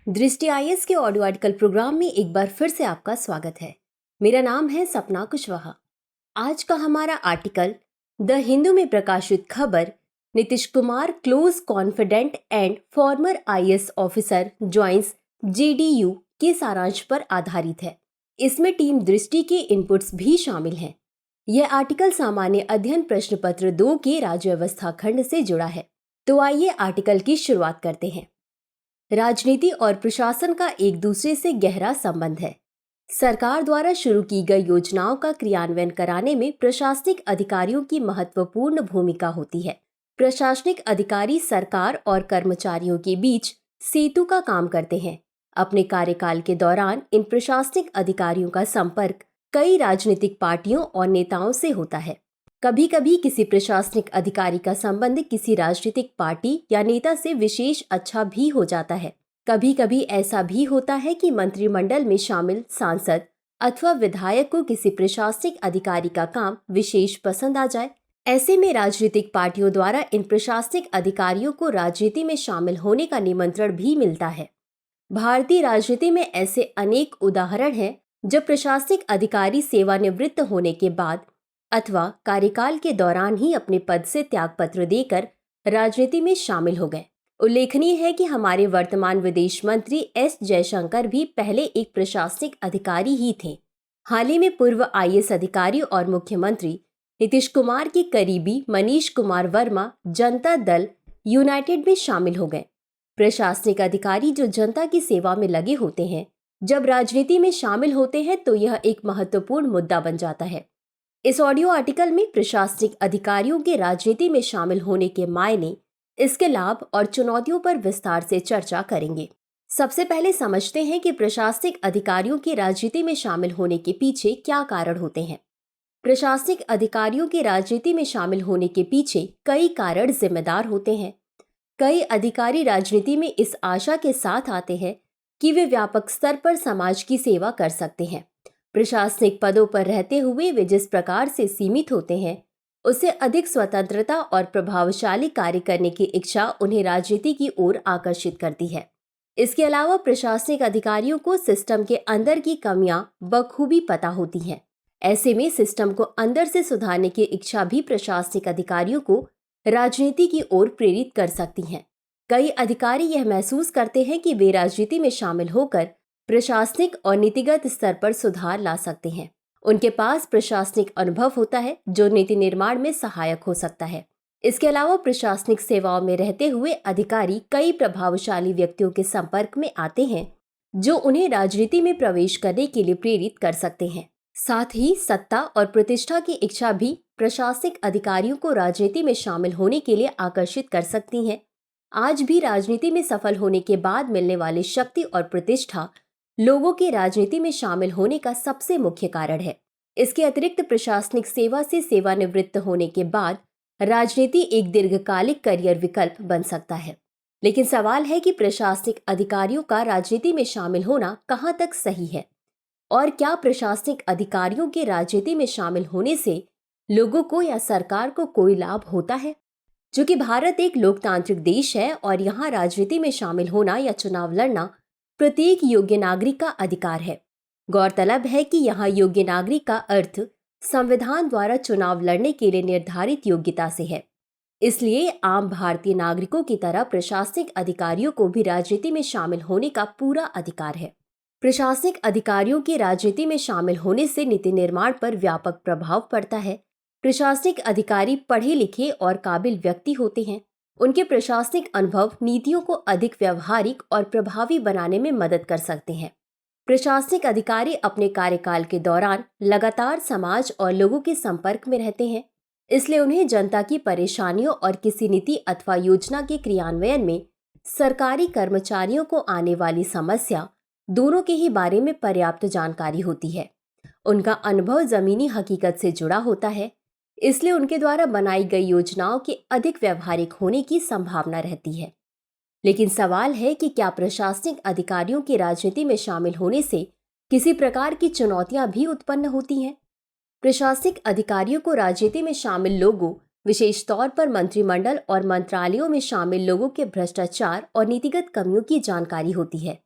दृष्टि आईएएस के audio article programme में एक बार फिर से आपका स्वागत है। मेरा नाम है सपना कुशवाहा। आज का हमारा आर्टिकल द हिंदू में प्रकाशित खबर Nitish Kumar close confident and farmer IAS officer joins JDU के सारांश पर आधारित है। इसमें टीम दृष्टि के इनपुट्स भी शामिल हैं। यह आर्टिकल सामान्य अध्ययन प्रश्न पत्र 2 के राज्य व्यवस्था खंड से जुड़ा है। तो आइए आर्टिकल की शुरुआत करते हैं। राजनीति और प्रशासन का एक दूसरे से गहरा संबंध है। सरकार द्वारा शुरू की गई योजनाओं का क्रियान्वयन कराने में प्रशासनिक अधिकारियों की महत्वपूर्ण भूमिका होती है। प्रशासनिक अधिकारी सरकार और कर्मचारियों के बीच सेतु का काम करते हैं। अपने कार्यकाल के दौरान इन प्रशासनिक अधिकारियों का संपर्क कई राजनीतिक पार्टियों और नेताओं से होता है। कभी कभी किसी प्रशासनिक अधिकारी का संबंध किसी राजनीतिक पार्टी या नेता से विशेष अच्छा भी हो जाता है। कभी कभी ऐसा भी होता है कि मंत्रिमंडल में शामिल सांसद अथवा विधायक को किसी प्रशासनिक अधिकारी का काम विशेष पसंद आ जाए। ऐसे में राजनीतिक पार्टियों द्वारा इन प्रशासनिक अधिकारियों को राजनीति में शामिल होने का निमंत्रण भी मिलता है। भारतीय राजनीति में ऐसे अनेक उदाहरण हैं जब प्रशासनिक अधिकारी सेवानिवृत्त होने के बाद अथवा कार्यकाल के दौरान ही अपने पद से त्यागपत्र देकर राजनीति में शामिल हो गए। उल्लेखनीय है कि हमारे वर्तमान विदेश मंत्री एस जयशंकर भी पहले एक प्रशासनिक अधिकारी ही थे। हाल ही में पूर्व आईएएस अधिकारी और मुख्यमंत्री नीतीश कुमार के करीबी मनीष कुमार वर्मा जनता दल यूनाइटेड में शामिल हो गए। प्रशासनिक अधिकारी जो जनता की सेवा में लगे होते हैं, जब राजनीति में शामिल होते हैं तो यह एक महत्वपूर्ण मुद्दा बन जाता है। इस ऑडियो आर्टिकल में प्रशासनिक अधिकारियों के राजनीति में शामिल होने के मायने, इसके लाभ और चुनौतियों पर विस्तार से चर्चा करेंगे। सबसे पहले समझते हैं कि प्रशासनिक अधिकारियों के राजनीति में शामिल होने के पीछे क्या कारण होते हैं। प्रशासनिक अधिकारियों के राजनीति में शामिल होने के पीछे कई कारण जिम्मेदार होते हैं। कई अधिकारी राजनीति में इस आशा के साथ आते हैं कि वे व्यापक स्तर पर समाज की सेवा कर सकते हैं। प्रशासनिक पदों पर रहते हुए वे जिस प्रकार से सीमित होते हैं, उससे अधिक स्वतंत्रता और प्रभावशाली कार्य करने की इच्छा उन्हें राजनीति की ओर आकर्षित करती है। इसके अलावा प्रशासनिक अधिकारियों को सिस्टम के अंदर की कमियां बखूबी पता होती हैं। ऐसे में सिस्टम को अंदर से सुधारने की इच्छा भी प्रशासनिक अधिकारियों को राजनीति की ओर प्रेरित कर सकती है। कई अधिकारी यह महसूस करते हैं कि वे राजनीति में शामिल होकर प्रशासनिक और नीतिगत स्तर पर सुधार ला सकते हैं। उनके पास प्रशासनिक अनुभव होता है जो नीति निर्माण में सहायक हो सकता है। इसके अलावा प्रशासनिक सेवाओं में रहते हुए अधिकारी कई प्रभावशाली व्यक्तियों के संपर्क में आते हैं जो उन्हें राजनीति में प्रवेश करने के लिए प्रेरित कर सकते हैं। साथ ही सत्ता और प्रतिष्ठा की इच्छा भी प्रशासनिक अधिकारियों को राजनीति में शामिल होने के लिए आकर्षित कर सकती है। आज भी राजनीति में सफल होने के बाद मिलने वाली शक्ति और प्रतिष्ठा लोगों के राजनीति में शामिल होने का सबसे मुख्य कारण है। इसके अतिरिक्त प्रशासनिक सेवा से सेवानिवृत्त होने के बाद राजनीति एक दीर्घकालिक करियर विकल्प बन सकता है। लेकिन सवाल है कि प्रशासनिक अधिकारियों का राजनीति में शामिल होना कहां तक सही है और क्या प्रशासनिक अधिकारियों के राजनीति में शामिल होने से लोगों को या सरकार को कोई लाभ होता है। चूंकि भारत एक लोकतांत्रिक देश है और यहाँ राजनीति में शामिल होना या चुनाव लड़ना प्रत्येक योग्य नागरिक का अधिकार है। गौरतलब है कि यहाँ योग्य नागरिक का अर्थ संविधान द्वारा चुनाव लड़ने के लिए निर्धारित योग्यता से है। इसलिए आम भारतीय नागरिकों की तरह प्रशासनिक अधिकारियों को भी राजनीति में शामिल होने का पूरा अधिकार है। प्रशासनिक अधिकारियों के राजनीति में शामिल होने से नीति निर्माण पर व्यापक प्रभाव पड़ता है। प्रशासनिक अधिकारी पढ़े लिखे और काबिल व्यक्ति होते हैं। उनके प्रशासनिक अनुभव नीतियों को अधिक व्यावहारिक और प्रभावी बनाने में मदद कर सकते हैं। प्रशासनिक अधिकारी अपने कार्यकाल के दौरान लगातार समाज और लोगों के संपर्क में रहते हैं। इसलिए उन्हें जनता की परेशानियों और किसी नीति अथवा योजना के क्रियान्वयन में सरकारी कर्मचारियों को आने वाली समस्या दोनों के ही बारे में पर्याप्त जानकारी होती है। उनका अनुभव जमीनी हकीकत से जुड़ा होता है, इसलिए उनके द्वारा बनाई गई योजनाओं के अधिक व्यावहारिक होने की संभावना रहती है। लेकिन सवाल है कि क्या प्रशासनिक अधिकारियों के राजनीति में शामिल होने से किसी प्रकार की चुनौतियां भी उत्पन्न होती हैं। प्रशासनिक अधिकारियों को राजनीति में शामिल लोगों, विशेष तौर पर मंत्रिमंडल और मंत्रालयों में शामिल लोगों के भ्रष्टाचार और नीतिगत कमियों की जानकारी होती है।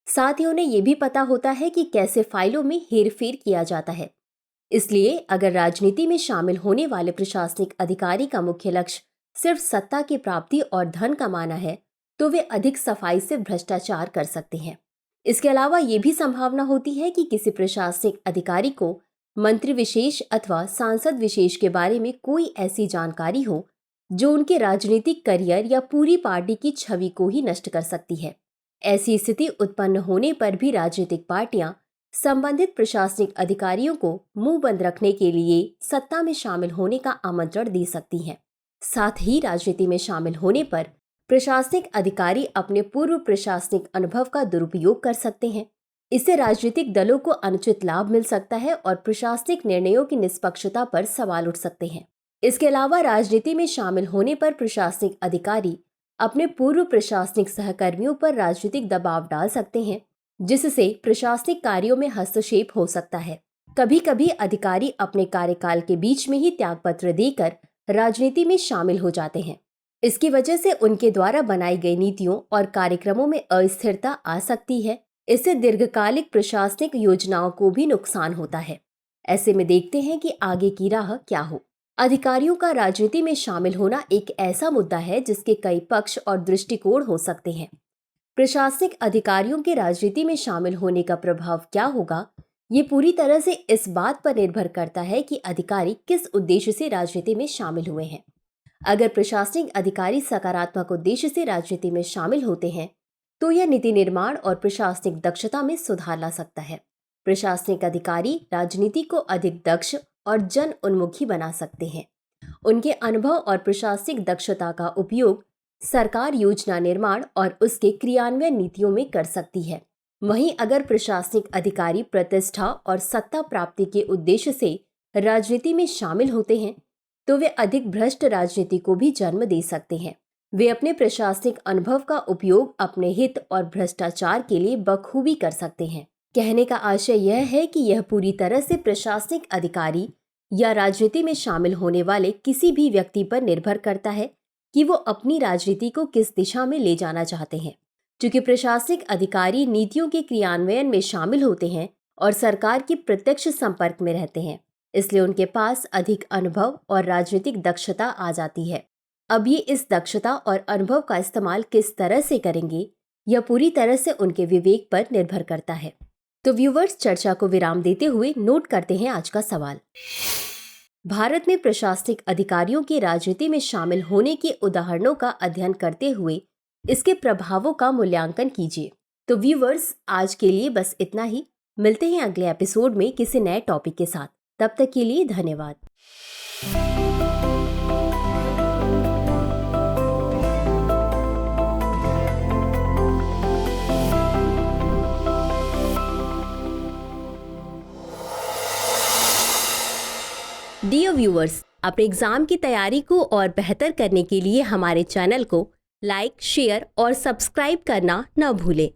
साथ ही उन्हें ये भी पता होता है कि कैसे फाइलों में हेरफेर किया जाता है। इसलिए अगर राजनीति में शामिल होने वाले प्रशासनिक अधिकारी का मुख्य लक्ष्य सिर्फ सत्ता की प्राप्ति और धन कमाना है, तो वे अधिक सफाई से भ्रष्टाचार कर सकते हैं। इसके अलावा ये भी संभावना होती है कि किसी प्रशासनिक अधिकारी को मंत्री विशेष अथवा सांसद विशेष के बारे में कोई ऐसी जानकारी हो जो उनके राजनीतिक करियर या पूरी पार्टी की छवि को ही नष्ट कर सकती है। ऐसी स्थिति उत्पन्न होने पर भी राजनीतिक पार्टियां संबंधित प्रशासनिक अधिकारियों को मुंह बंद रखने के लिए सत्ता में शामिल होने का आमंत्रण दे सकती हैं। साथ ही राजनीति में शामिल होने पर प्रशासनिक अधिकारी अपने पूर्व प्रशासनिक अनुभव का दुरुपयोग कर सकते हैं। इससे राजनीतिक दलों को अनुचित लाभ मिल सकता है और प्रशासनिक निर्णयों की निष्पक्षता पर सवाल उठ सकते हैं। इसके अलावा राजनीति में शामिल होने पर प्रशासनिक अधिकारी अपने पूर्व प्रशासनिक सहकर्मियों पर राजनीतिक दबाव डाल सकते हैं, जिससे प्रशासनिक कार्यों में हस्तक्षेप हो सकता है। कभी कभी अधिकारी अपने कार्यकाल के बीच में ही त्यागपत्र देकर राजनीति में शामिल हो जाते हैं। इसकी वजह से उनके द्वारा बनाई गई नीतियों और कार्यक्रमों में अस्थिरता आ सकती है। इससे दीर्घकालिक प्रशासनिक योजनाओं को भी नुकसान होता है। ऐसे में देखते हैं कि आगे की राह क्या हो। अधिकारियों का राजनीति में शामिल होना एक ऐसा मुद्दा है जिसके कई पक्ष और दृष्टिकोण हो सकते हैं। प्रशासनिक अधिकारियों के राजनीति में शामिल होने का प्रभाव क्या होगा, ये पूरी तरह से इस बात पर निर्भर करता है कि अधिकारी किस उद्देश्य से राजनीति में शामिल हुए हैं। अगर प्रशासनिक अधिकारी सकारात्मक उद्देश्य से राजनीति में शामिल होते हैं तो यह नीति निर्माण और प्रशासनिक दक्षता में सुधार ला सकता है। प्रशासनिक अधिकारी राजनीति को अधिक दक्ष और जन उन्मुखी बना सकते हैं। उनके अनुभव और प्रशासनिक दक्षता का उपयोग सरकार योजना निर्माण और उसके क्रियान्वयन नीतियों में कर सकती है। वहीं अगर प्रशासनिक अधिकारी प्रतिष्ठा और सत्ता प्राप्ति के उद्देश्य से राजनीति में शामिल होते हैं तो वे अधिक भ्रष्ट राजनीति को भी जन्म दे सकते हैं। वे अपने प्रशासनिक अनुभव का उपयोग अपने हित और भ्रष्टाचार के लिए बखूबी कर सकते हैं। कहने का आशय यह है कि यह पूरी तरह से प्रशासनिक अधिकारी या राजनीति में शामिल होने वाले किसी भी व्यक्ति पर निर्भर करता है कि वो अपनी राजनीति को किस दिशा में ले जाना चाहते हैं। चूंकि प्रशासनिक अधिकारी नीतियों के क्रियान्वयन में शामिल होते हैं और सरकार के प्रत्यक्ष संपर्क में रहते हैं, इसलिए उनके पास अधिक अनुभव और राजनीतिक दक्षता आ जाती है। अब ये इस दक्षता और अनुभव का इस्तेमाल किस तरह से करेंगे, यह पूरी तरह से उनके विवेक पर निर्भर करता है। तो व्यूवर्स, चर्चा को विराम देते हुए नोट करते हैं आज का सवाल। भारत में प्रशासनिक अधिकारियों के राजनीति में शामिल होने के उदाहरणों का अध्ययन करते हुए इसके प्रभावों का मूल्यांकन कीजिए। तो व्यूवर्स, आज के लिए बस इतना ही। मिलते हैं अगले एपिसोड में किसी नए टॉपिक के साथ। तब तक के लिए धन्यवाद। डियर व्यूअर्स, अपने एग्जाम की तैयारी को और बेहतर करने के लिए हमारे चैनल को लाइक, शेयर और सब्सक्राइब करना न भूलें।